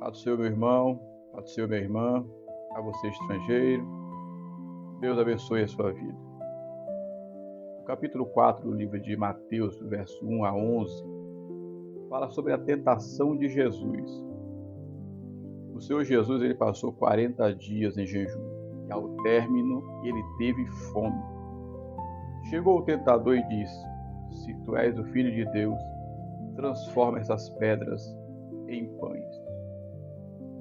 Paz do Senhor, meu irmão, paz do Senhor, minha irmã, a você estrangeiro, Deus abençoe a sua vida. O capítulo 4 do livro de Mateus, verso 1 a 11, fala sobre a tentação de Jesus. O Senhor Jesus ele passou 40 dias em jejum, e ao término ele teve fome. Chegou o tentador e disse: Se tu és o Filho de Deus, transforma essas pedras em pães.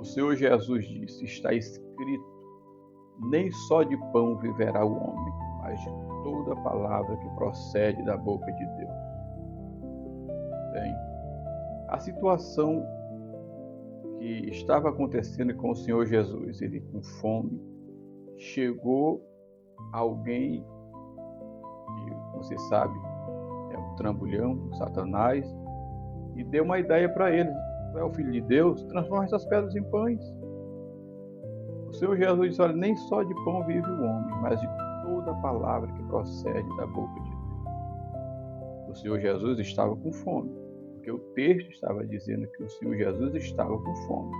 O Senhor Jesus disse: Está escrito, nem só de pão viverá o homem, mas de toda palavra que procede da boca de Deus. Bem, a situação que estava acontecendo com o Senhor Jesus, ele com fome, chegou alguém que você sabe, é um trambolhão, um Satanás, e deu uma ideia para ele: Tu é o Filho de Deus, transforma essas pedras em pães. O Senhor Jesus disse: Olha, nem só de pão vive o homem, mas de toda palavra que procede da boca de Deus. O Senhor Jesus estava com fome, porque o texto estava dizendo que o Senhor Jesus estava com fome.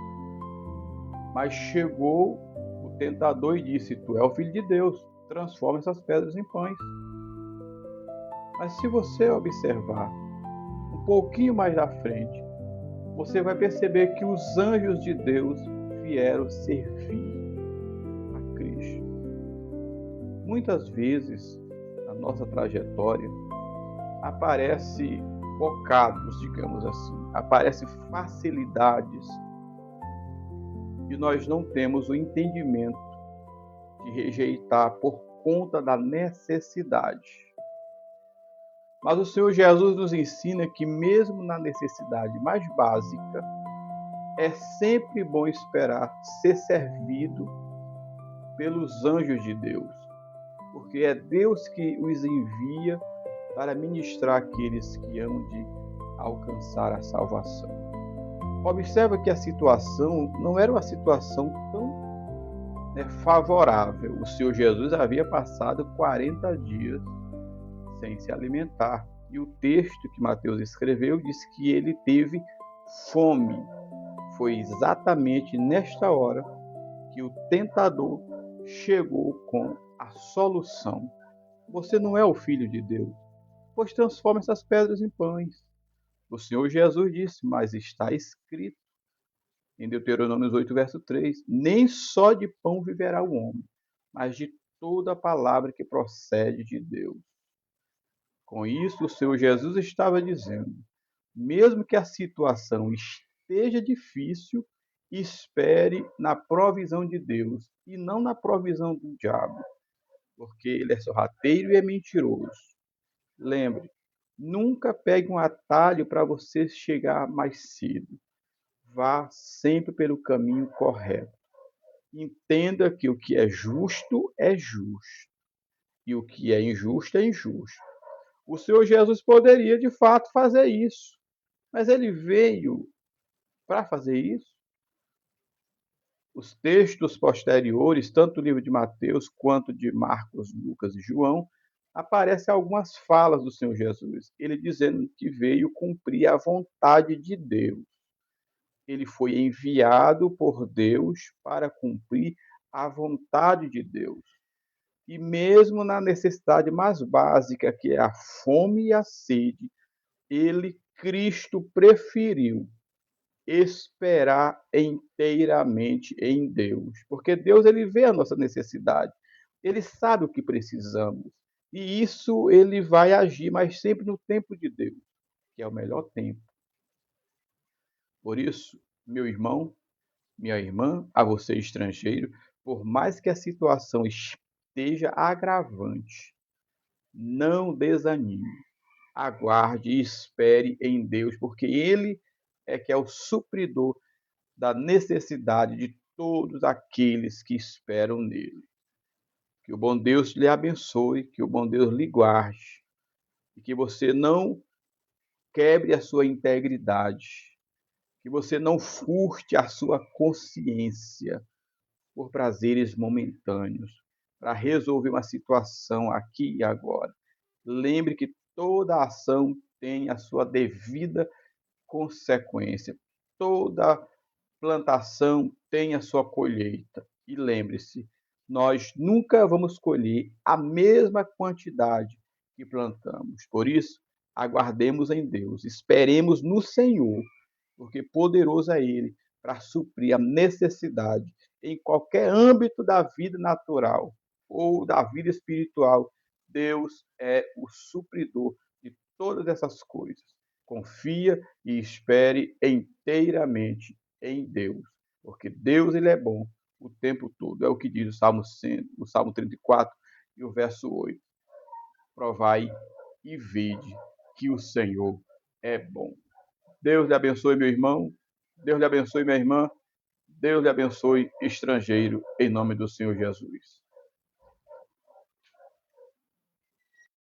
Mas chegou o tentador e disse: Tu é o Filho de Deus, transforma essas pedras em pães. Mas se você observar um pouquinho mais à frente, você vai perceber que os anjos de Deus vieram servir a Cristo. Muitas vezes, na nossa trajetória, aparece bocados, digamos assim, aparecem facilidades e nós não temos o entendimento de rejeitar por conta da necessidade. Mas o Senhor Jesus nos ensina que mesmo na necessidade mais básica, é sempre bom esperar ser servido pelos anjos de Deus, porque é Deus que os envia para ministrar aqueles que hão de alcançar a salvação. Observa que a situação não era uma situação tão favorável. O Senhor Jesus havia passado 40 dias sem se alimentar. E o texto que Mateus escreveu diz que ele teve fome. Foi exatamente nesta hora que o tentador chegou com a solução. Você não é o Filho de Deus, pois transforma essas pedras em pães. O Senhor Jesus disse: Mas está escrito em Deuteronômio 8, verso 3, nem só de pão viverá o homem, mas de toda palavra que procede de Deus. Com isso, o Senhor Jesus estava dizendo: mesmo que a situação esteja difícil, espere na provisão de Deus e não na provisão do diabo, porque ele é sorrateiro e é mentiroso. Lembre, nunca pegue um atalho para você chegar mais cedo. Vá sempre pelo caminho correto. Entenda que o que é justo e o que é injusto é injusto. O Senhor Jesus poderia, de fato, fazer isso, mas ele veio para fazer isso. Os textos posteriores, tanto do livro de Mateus quanto de Marcos, Lucas e João, aparecem algumas falas do Senhor Jesus, ele dizendo que veio cumprir a vontade de Deus. Ele foi enviado por Deus para cumprir a vontade de Deus. E mesmo na necessidade mais básica, que é a fome e a sede, ele, Cristo, preferiu esperar inteiramente em Deus, porque Deus ele vê a nossa necessidade, ele sabe o que precisamos, e isso ele vai agir, mas sempre no tempo de Deus, que é o melhor tempo. Por isso, meu irmão, minha irmã, a você estrangeiro, por mais que a situação esteja agravante, não desanime, aguarde e espere em Deus, porque Ele é que é o supridor da necessidade de todos aqueles que esperam nele. Que o bom Deus lhe abençoe, que o bom Deus lhe guarde, e que você não quebre a sua integridade, que você não furte a sua consciência por prazeres momentâneos, para resolver uma situação aqui e agora. Lembre que toda ação tem a sua devida consequência. Toda plantação tem a sua colheita. E lembre-se, nós nunca vamos colher a mesma quantidade que plantamos. Por isso, aguardemos em Deus, esperemos no Senhor, porque poderoso é Ele para suprir a necessidade em qualquer âmbito da vida natural ou da vida espiritual. Deus é o supridor de todas essas coisas. Confia e espere inteiramente em Deus, porque Deus ele é bom o tempo todo. É o que diz o Salmo 100, o Salmo 34 e o verso 8. Provai e vede que o Senhor é bom. Deus lhe abençoe, meu irmão. Deus lhe abençoe, minha irmã. Deus lhe abençoe, estrangeiro, em nome do Senhor Jesus.